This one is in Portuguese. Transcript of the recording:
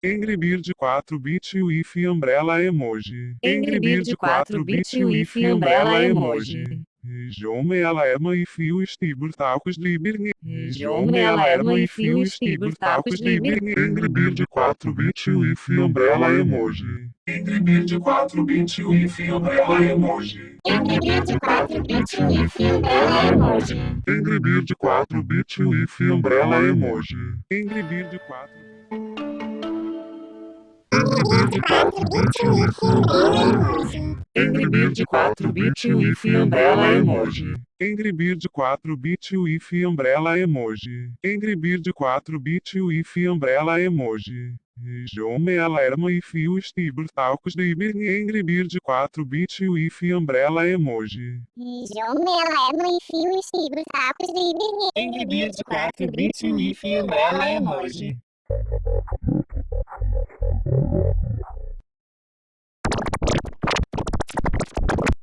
Angry Bird 4-bit with umbrella emoji. Angry Bird 4-bit with umbrella emoji. Região ela erma e fio estibur tacos liberne. Região ela erma e fio estibur tacos liberne. Angry Bird 4-bit with umbrella emoji. Angry Bird 4-bit with umbrella emoji. Angry Bird 4-bit with umbrella emoji. Angry Bird 4-bit with umbrella emoji. Angry Bird 4. Angry Bird 4-bit with umbrella emoji. Angry Bird 4-bit with umbrella emoji. Angry Bird 4-bit with umbrella emoji. Angry Bird 4-bit with umbrella emoji. Região ela erma e fio estibur tacos liberne. Angry Bird 4-bit with umbrella emoji. Região ela erma e fio estibur tacos liberne. Angry Bird 4-bit with umbrella emoji.